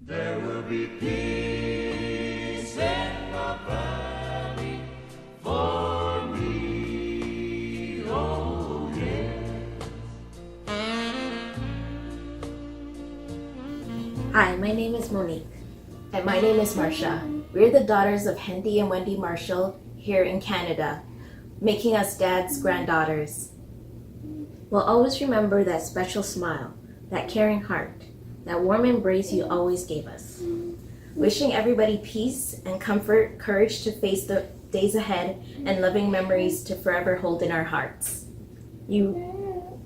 There will be peace in the valley for me, oh yes. Hi, my name is Monique. And my name is Marcia. We're the daughters of Hendy and Wendy Marshall here in Canada, making us Dad's granddaughters. We'll always remember that special smile, that caring heart, that warm embrace you always gave us. Wishing everybody peace and comfort, courage to face the days ahead, and loving memories to forever hold in our hearts. You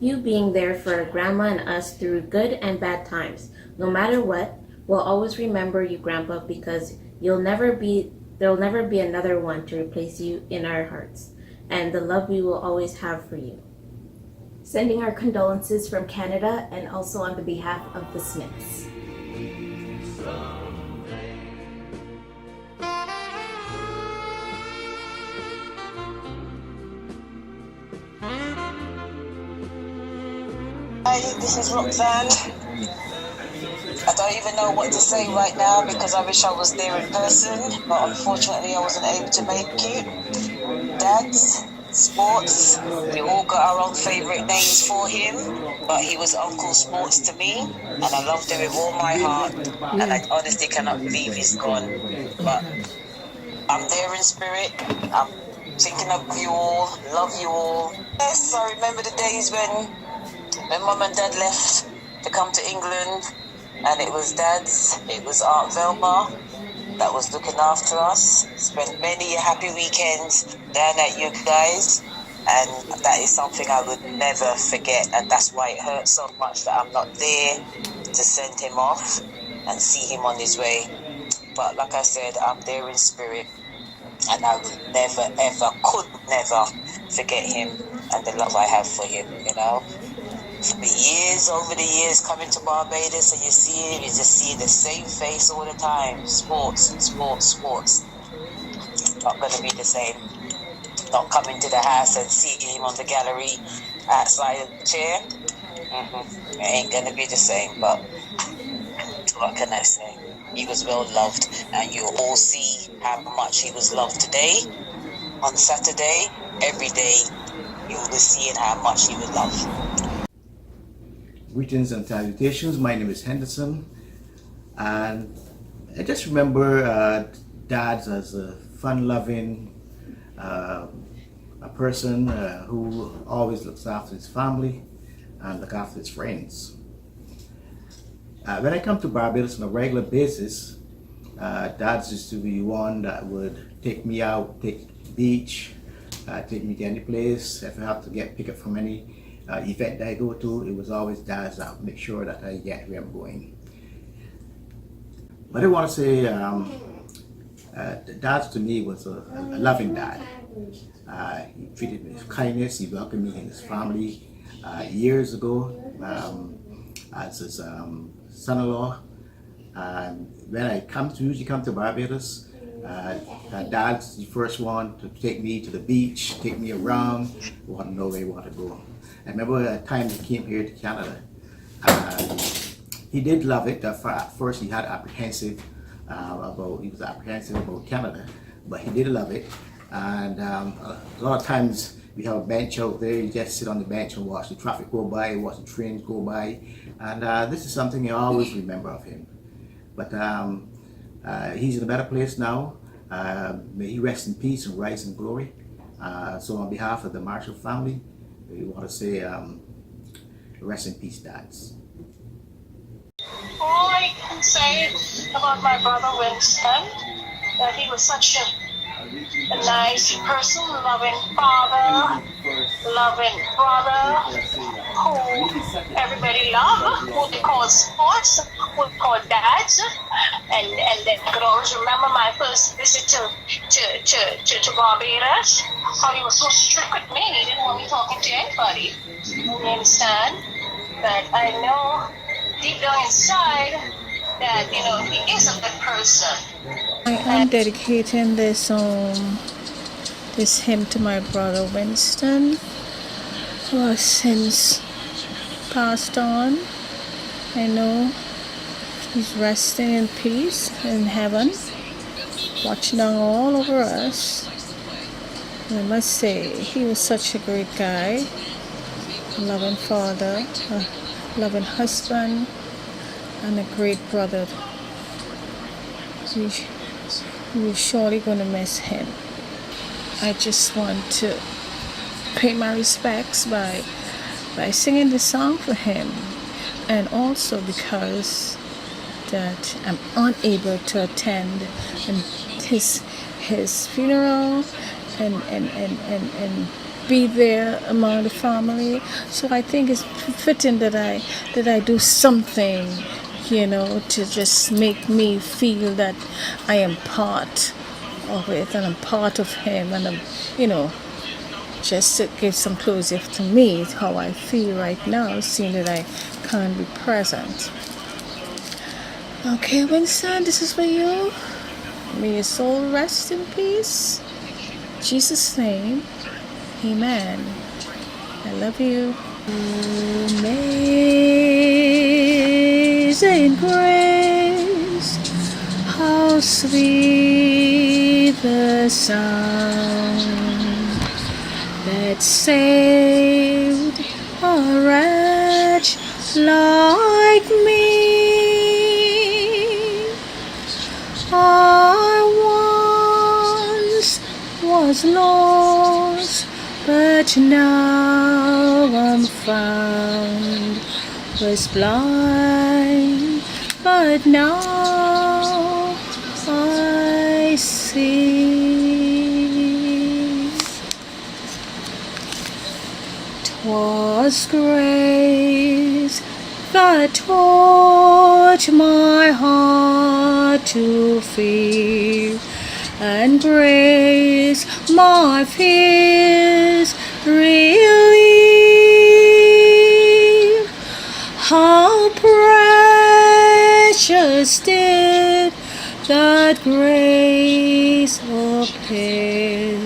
being there for Grandma and us through good and bad times. No matter what, we'll always remember you, Grandpa, because there'll never be another one to replace you in our hearts, and the love we will always have for you. Sending our condolences from Canada and also on the behalf of the Smiths. Hi, this is Roxanne. I don't even know what to say right now because I wish I was there in person, but unfortunately I wasn't able to make it. Dads, Sports, we all got our own favourite names for him, but he was Uncle Sports to me, and I loved him with all my heart, and I honestly cannot believe he's gone. But I'm there in spirit. I'm thinking of you all, love you all. Yes, I remember the days when Mum and Dad left to come to England, and it was Aunt Velma that was looking after us. Spent many happy weekends down at you guys, and that is something I would never forget, and that's why it hurts so much that I'm not there to send him off and see him on his way. But like I said, I'm there in spirit, and I would never, ever, could never forget him and the love I have for him, you know. Over the years coming to Barbados, and you see him, you just see the same face all the time. Sports. Not going to be the same. Not coming to the house and seeing him on the gallery outside of the chair. It ain't going to be the same, but what can I say? He was well loved, and you all see how much he was loved today. On Saturday, every day, you will be seeing how much he was loved. Greetings and salutations. My name is Henderson, and I just remember Dad as a fun-loving a person who always looks after his family and look after his friends. When I come to Barbados on a regular basis, Dad used to be one that would take me out, take me to the beach, take me to any place. If I have to get picked up from any event that I go to, it was always Dad's that make sure that I get where I'm going. But I want to say Dad to me was a loving dad. He treated me with kindness. He welcomed me in his family years ago as his son-in-law. When I usually come to Barbados, Dad's the first one to take me to the beach, take me around, want to know where he want to go. I remember a time he came here to Canada. He did love it. At first he was apprehensive about Canada, but he did love it. And a lot of times we have a bench out there, you just sit on the bench and watch the traffic go by, watch the trains go by. And this is something I always remember of him. But he's in a better place now. May he rest in peace and rise in glory. So on behalf of the Marshall family, we want to say rest in peace, Dads. All I can say about my brother Winston, that he was such a nice person, loving father, loving brother, who everybody loved, who they call Sports, who they call Dads. And then I could always remember my first visit to Barbados, how he was so strict with me. He didn't want me talking to anybody. You understand? But I know deep down inside that, you know, he is a good person. I'm dedicating this hymn to my brother Winston, who has since passed on. I know He's resting in peace in heaven, watching down all over us. And I must say, he was such a great guy, a loving father, a loving husband, and a great brother. We're surely going to miss him. I just want to pay my respects by singing the song for him, and also because that I'm unable to attend his funeral and be there among the family. So I think it's fitting that I do something, to just make me feel that I am part of it and I'm part of him, and I'm, just to give some closure to me, how I feel right now, seeing that I can't be present. Okay, Winston, this is for you. May your soul rest in peace. In Jesus' name, amen. I love you. Amazing grace, how sweet the sound that saved a wretch like me. I once was lost, but now I'm found. Was blind, but now I see. 'Twas grace that taught my heart to fear, and grace my fears relieve. How precious did that grace appear,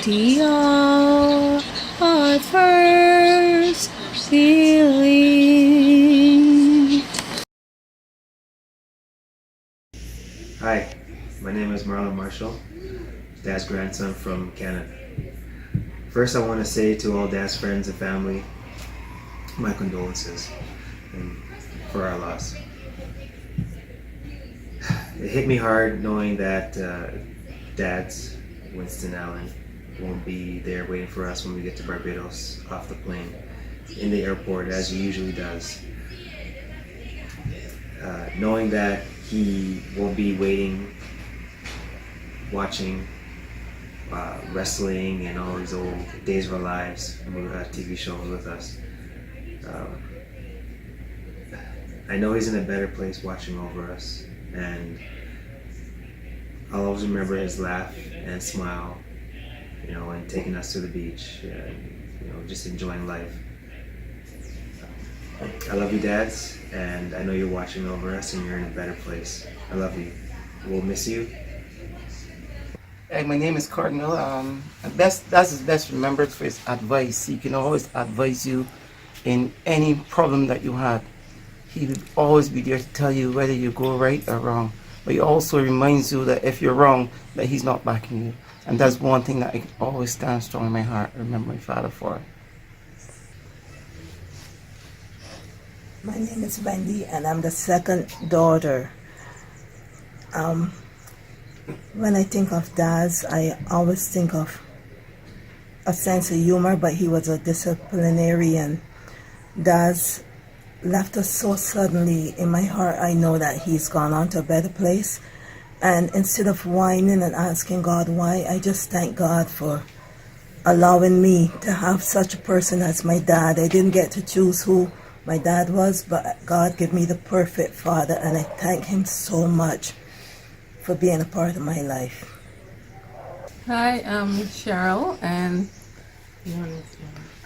the hour I first believed. Hi, my name is Marlon Marshall, Dad's grandson from Canada. First, I want to say to all Dad's friends and family, my condolences for our loss. It hit me hard knowing that Dad's, Winston Allen, won't be there waiting for us when we get to Barbados off the plane in the airport, as he usually does. Knowing that he won't be waiting, watching wrestling and all these old Days of Our Lives TV shows with us. I know he's in a better place watching over us, and I'll always remember his laugh and smile, and taking us to the beach, just enjoying life. I love you, Dads, and I know you're watching over us and you're in a better place. I love you. We'll miss you. Hey, my name is Cardinal. That's his best remembered for his advice. He can always advise you in any problem that you had. He would always be there to tell you whether you go right or wrong. But he also reminds you that if you're wrong, that he's not backing you. And that's one thing that I always stand strong in my heart. I remember my father for it. My name is Wendy, and I'm the second daughter. When I think of Daz, I always think of a sense of humor, but he was a disciplinarian. Daz left us so suddenly. In my heart, I know that he's gone on to a better place. And instead of whining and asking God why, I just thank God for allowing me to have such a person as my dad. I didn't get to choose who my dad was, but God gave me the perfect father, and I thank him so much for being a part of my life. Hi, I'm Cheryl, and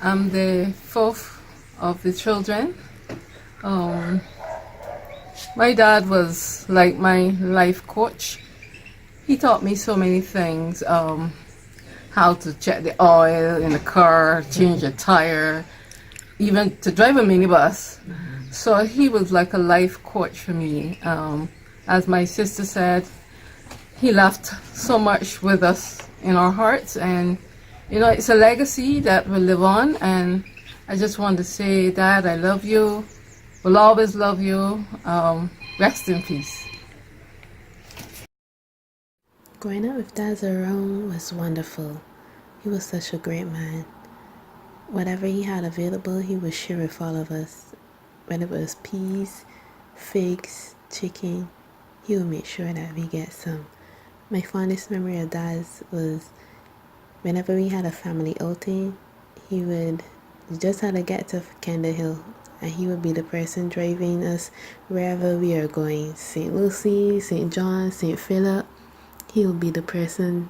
I'm the fourth of the children. My dad was like my life coach. He taught me so many things, how to check the oil in the car, change a tire, even to drive a minibus. So he was like a life coach for me. As my sister said, he left so much with us in our hearts, and you know, it's a legacy that will live on. And I just want to say, Dad, I love you. Will always love you. Rest in peace. Growing up with Dad around was wonderful. He was such a great man. Whatever he had available, he would share with all of us. Whether it was peas, figs, chicken, he would make sure that we get some. My fondest memory of Dad's was whenever we had a family outing, we just had to get to Kendall Hill, and he would be the person driving us wherever we are going. St. Lucie, St. John, St. Philip. He would be the person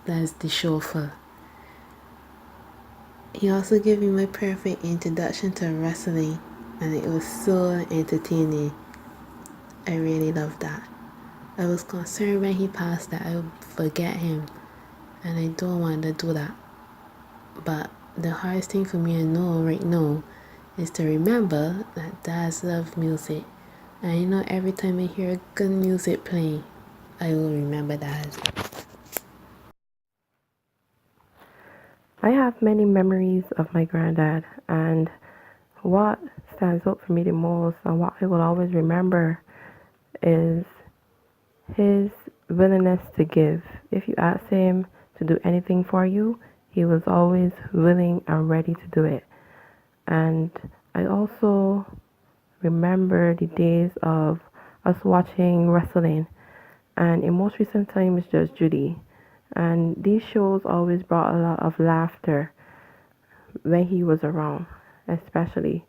that's the chauffeur. He also gave me my perfect introduction to wrestling, and it was so entertaining. I really loved that. I was concerned when he passed that I would forget him, and I don't want to do that. But the hardest thing for me to know right now is to remember that Dad loved music. And you know, every time I hear good music playing, I will remember Dad. I have many memories of my granddad, and what stands out for me the most and what I will always remember is his willingness to give. If you ask him to do anything for you, he was always willing and ready to do it. And I also remember the days of us watching wrestling, and in most recent times Judge Judy. And these shows always brought a lot of laughter when he was around, especially.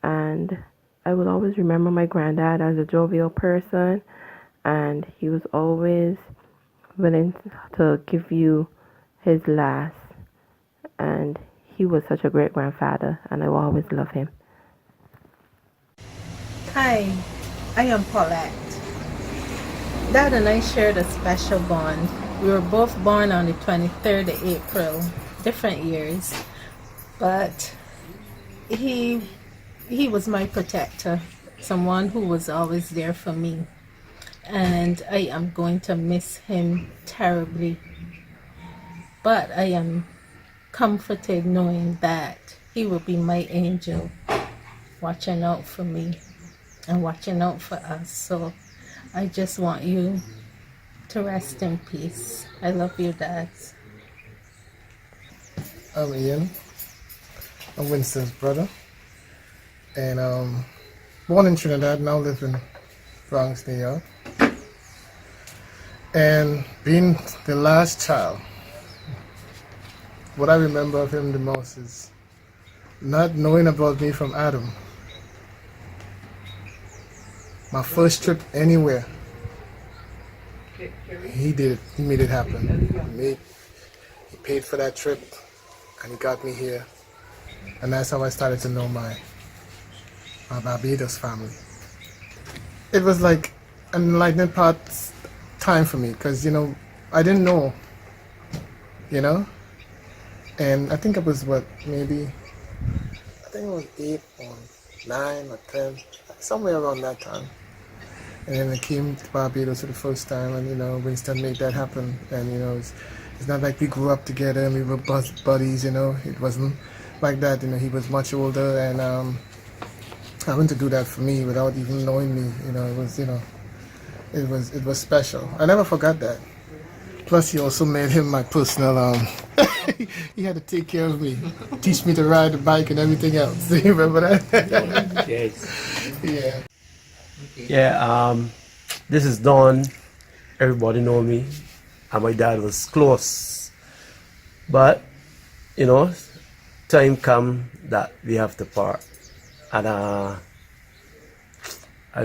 And I will always remember my granddad as a jovial person, and he was always willing to give you his last. And he was such a great grandfather, and I will always love him. Hi, I am Paulette. Dad and I shared a special bond. We were both born on the 23rd of April, different years, but he was my protector, someone who was always there for me, and I am going to miss him terribly. But I am comforted knowing that he will be my angel, watching out for me and watching out for us. So I just want you to rest in peace. I love you, Dad. I'm Ian. I'm Winston's brother. And born in Trinidad, now live in Bronx, New York. And being the last child, what I remember of him the most is not knowing about me from Adam. My first trip anywhere, he did it. He made it happen. He paid for that trip, and he got me here. And that's how I started to know my Barbados family. It was like an enlightening time for me, because, you know, I didn't know, you know? And I think it was I think it was 8 or 9 or 10, somewhere around that time. And then I came to Barbados for the first time, and, you know, Winston made that happen. And, you know, it's not like we grew up together and we were buddies, you know. It wasn't like that, you know. He was much older, and having to do that for me without even knowing me, you know, it was, you know, it was special. I never forgot that. Plus, he also made him my personal, he had to take care of me, teach me to ride the bike and everything else. Do you remember that? Yes. Yeah. Yeah, this is Don. Everybody know me, and my dad was close. But, you know, time come that we have to part. And I'm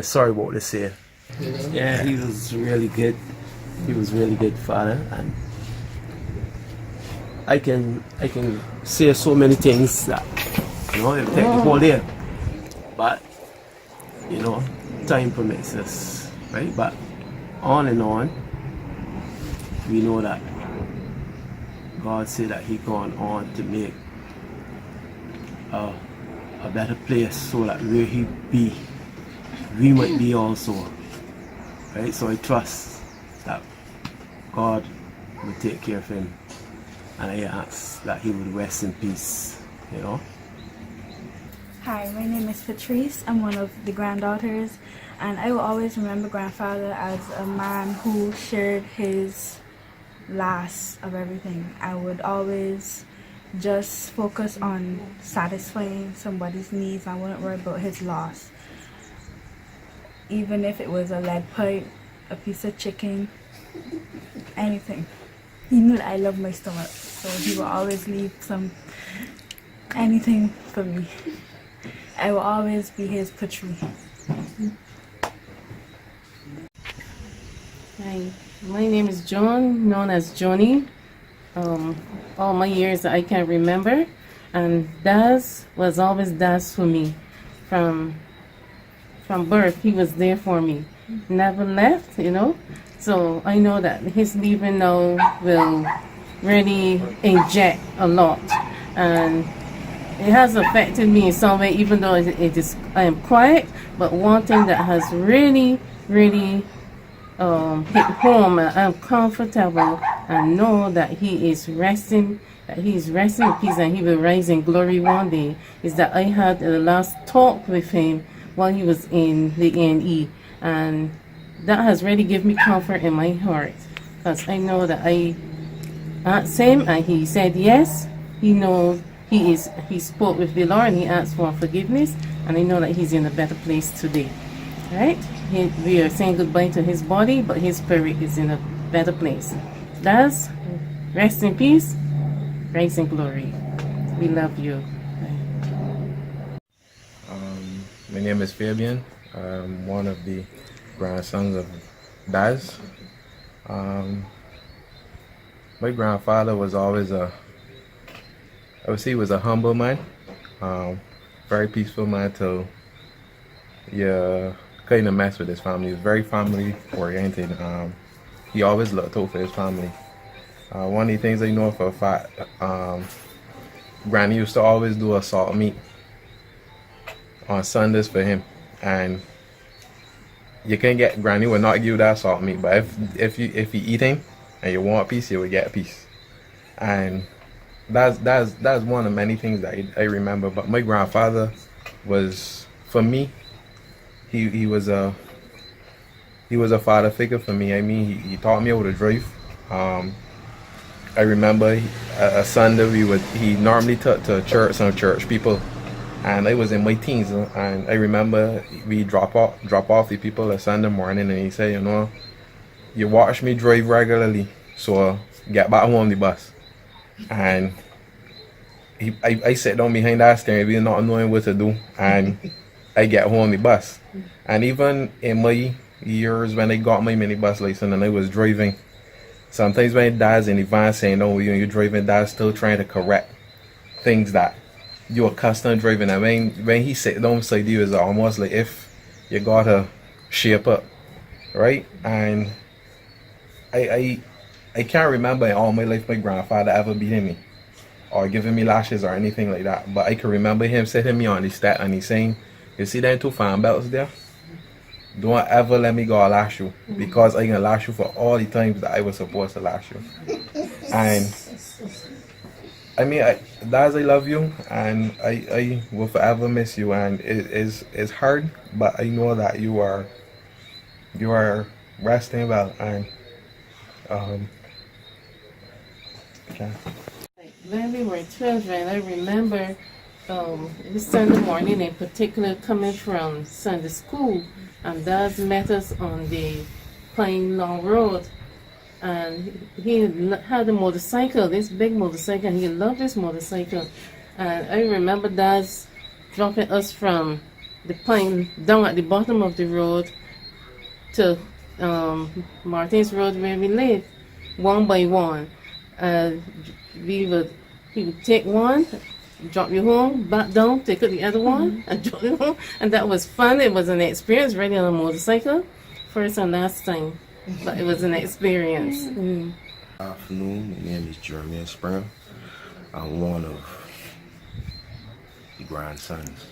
sorry about this here. Yeah, he was really good. He was really good father, and I can say so many things that, you know, it'll take the whole day. But, you know, time permits us, right? But on and on, we know that God said that He gone on to make a a better place so that where he be, we might be also. Right? So I trust that God will take care of him, and I ask that he would rest in peace, you know. Hi, my name is Patrice. I'm one of the granddaughters, and I will always remember grandfather as a man who shared his last of everything. I would always just focus on satisfying somebody's needs. I wouldn't worry about his loss. Even if it was a lead pipe, a piece of chicken, anything. He knew that I love my stomach, so he would always leave anything for me. I will always be his Patrice. Hi, my name is John, known as Johnny. All my years I can remember, and Daz was always Daz for me. From birth, he was there for me. Never left, you know. So I know that his leaving now will really inject a lot, and it has affected me in some way, even though I am quiet. But one thing that has really hit home, and I'm comfortable and know that he is resting in peace and he will rise in glory one day, is that I had the last talk with him while he was in the A&E, and that has really given me comfort in my heart, because I know that I asked him and he said yes. He knows he spoke with the Lord and he asked for forgiveness, and I know that he's in a better place today. Right? We are saying goodbye to his body, but his spirit is in a better place. Thus, rest in peace, rise in glory. We love you. My name is Fabian. I'm one of the grandsons of Daz. My grandfather was always I would say he was a humble man, very peaceful man till you kind of mess with his family. He was very family oriented. He always looked out for his family. One of the things I know for a fact, Granny used to always do a salt meat on Sundays for him, and you can get Granny would not give you that salt meat, but if you eating and you want a piece, you would get a piece. And that's one of many things that I remember. But my grandfather was, for me, he was a father figure for me. I mean, he taught me how to drive. I remember a Sunday he normally took to church, some church people, and I was in my teens, and I remember we drop off the people a Sunday morning, and he said, you know, you watch me drive regularly, so get back home on the bus. And I sit down behind that steering wheel not knowing what to do, and I get home on the bus. And even in my years when I got my minibus license and I was driving, sometimes when Dad's in the van saying, oh, you're driving, Dad's still trying to correct things that you're accustomed to driving. And when he sit down beside you, it's almost like if you gotta shape up, right? And I can't remember in all my life my grandfather ever beating me or giving me lashes or anything like that. But I can remember him sitting me on the step and he's saying, you see them two fan belts there? Don't ever let me go lash you, because I can lash you for all the times that I was supposed to lash you. And I mean, Daz, I love you, and I will forever miss you. And it's hard, but I know that you are resting well. And okay. When we were children, I remember this Sunday morning in particular, coming from Sunday school, and Dad met us on the Pine Long Road, and he had a motorcycle, this big motorcycle, and he loved this motorcycle. And I remember Dad dropping us from the Pine down at the bottom of the road to Martin's Road where we live, one by one. He would take one, drop you home, back down, take the other one, and drop you home. And that was fun. It was an experience riding on a motorcycle, first and last time, but it was an experience. Good afternoon, my name is Jeremy Springer. I'm one of the grandsons.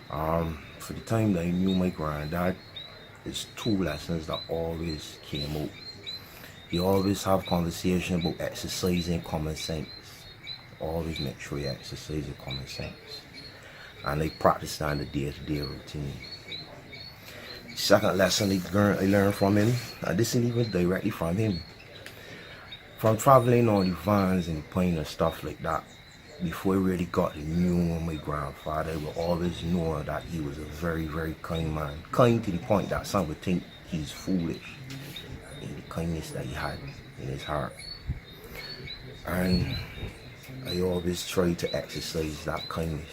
For the time that I knew my granddad, there's two lessons that always came out. He always have conversation about exercising common sense. Always make sure you exercise your common sense. And I practice that in the day-to-day routine. Second lesson I learned from him, and this isn't even directly from him. From traveling on the vans and the plane and stuff like that, before I really got to know my grandfather, I would always know that he was a very, very kind man. Kind to the point that some would think he's foolish in the kindness that he had in his heart. And I always try to exercise that kindness.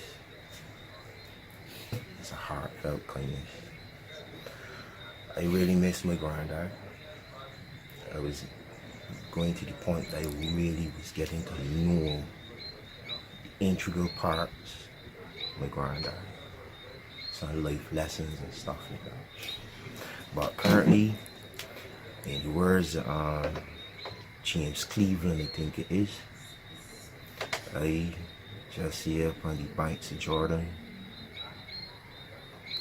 It's a heartfelt kindness. I really miss my granddad. I was going to the point that I really was getting to know the integral parts of my granddad. Some life lessons and stuff like that. But currently, in the words of James Cleveland, I think it is, I just here up on the banks of Jordan,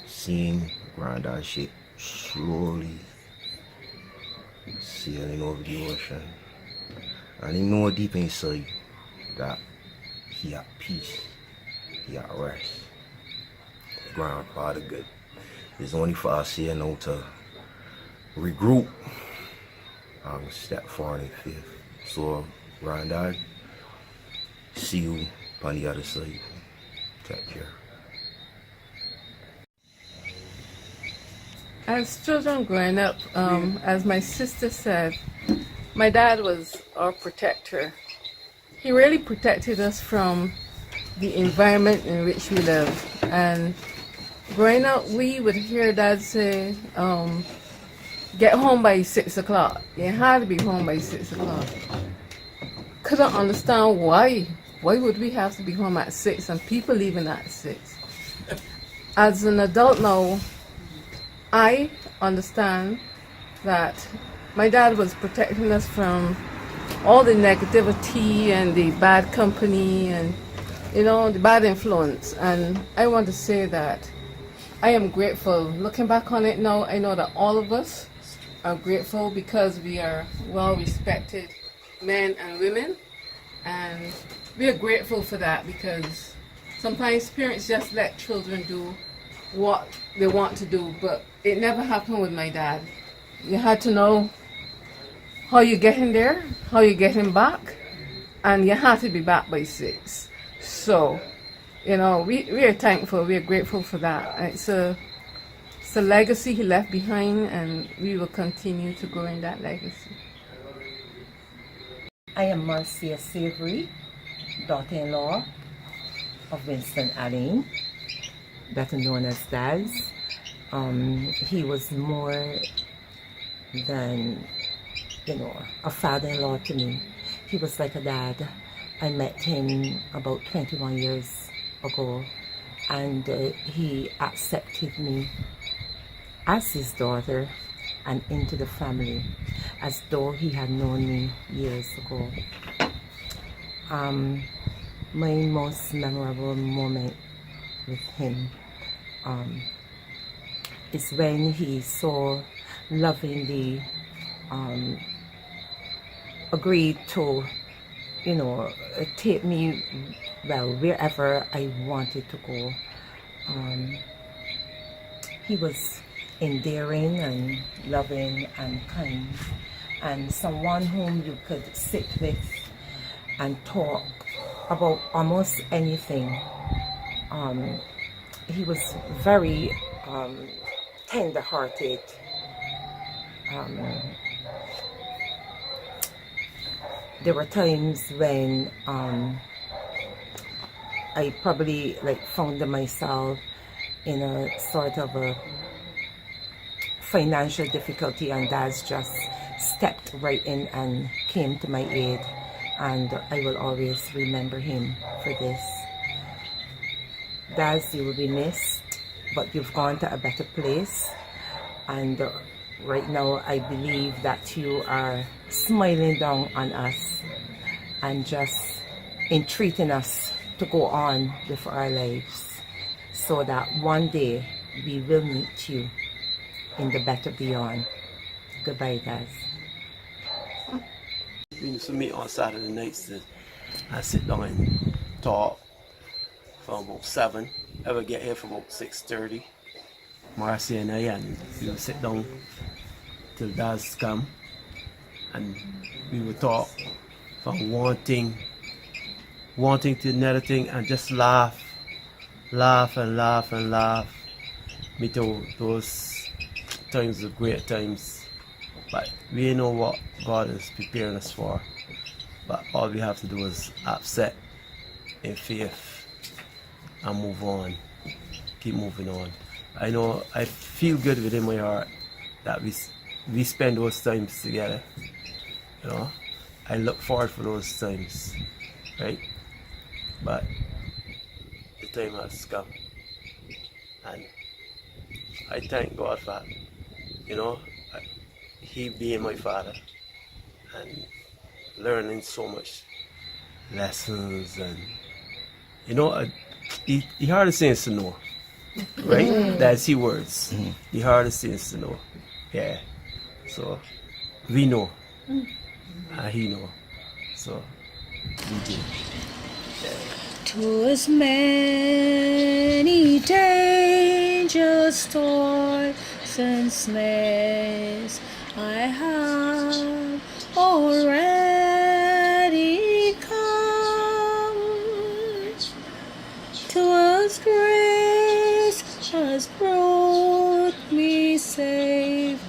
seeing granddad ship slowly sailing over the ocean. And I know deep inside that he at peace, he at rest. Grandfather good. It's only for us here now to regroup and step forward in faith. So, granddad, see you on the other side. Take care. As children growing up, as my sister said, my dad was our protector. He really protected us from the environment in which we live. And growing up, we would hear Dad say, get home by 6 o'clock. You had to be home by 6 o'clock. Couldn't understand why. Why would we have to be home at 6 and people leaving at 6? As an adult now, I understand that my dad was protecting us from all the negativity and the bad company and, you know, the bad influence. And I want to say that I am grateful. Looking back on it now, I know that all of us are grateful because we are well-respected men and women. And we are grateful for that because sometimes parents just let children do what they want to do, but it never happened with my dad. You had to know how you getting there, how you getting back, and you had to be back by 6. So, you know, we are thankful, we are grateful for that. It's a legacy he left behind, and we will continue to grow in that legacy. I am Marcia Savory, daughter-in-law of Winston, alleyne, better known as Daz. He was more than, you know, a father-in-law to me. He was like a dad. I met him about 21 years ago, and he accepted me as his daughter and into the family as though he had known me years ago. My most memorable moment with him is when he so lovingly agreed to, you know, take me, well, wherever I wanted to go. He was endearing and loving and kind, and someone whom you could sit with and talk about almost anything. He was very tender-hearted. There were times when I probably found myself in a sort of a financial difficulty, and Daz just stepped right in and came to my aid, and I will always remember him for this. Daz, you will be missed, but you've gone to a better place, and right now I believe that you are smiling down on us and just entreating us to go on with our lives, so that one day we will meet you in the better beyond. Goodbye, guys. We used to meet on Saturday nights and sit down and talk from about 7. I would get here from about 6:30. Marcy and I, and we would sit down till Daz come, and we would talk from one thing to another thing, and just laugh. Me too, those times are great times, but we know what God is preparing us for. But all we have to do is accept in faith and move on, keep moving on. I know I feel good within my heart that we spend those times together. You know, I look forward for those times, right? But the time has come, and I thank God for, you know, He being my father and learning so much lessons, and you know, the hardest thing is to know, right? That's His words. The hardest thing is to know. Yeah. So we know, and He know. So we do. Yeah. 'Twas many dangers, toils, and snares I have already come. 'Twas grace has brought me safe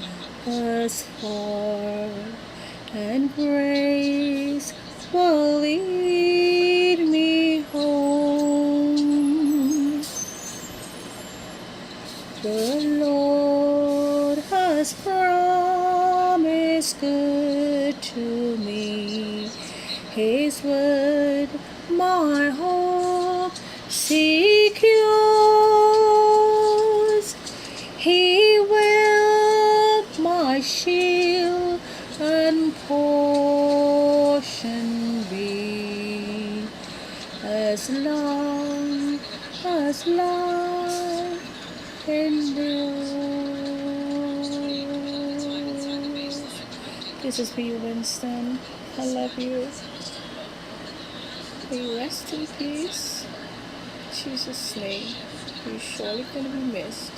thus far, and grace will lead me home. The Lord has promised good to me. His word my hope secures. He will my shield and portion be, as long as life endures. This is for you, Winston. I love you. May you rest in peace. In Jesus' name, you're surely going to be missed.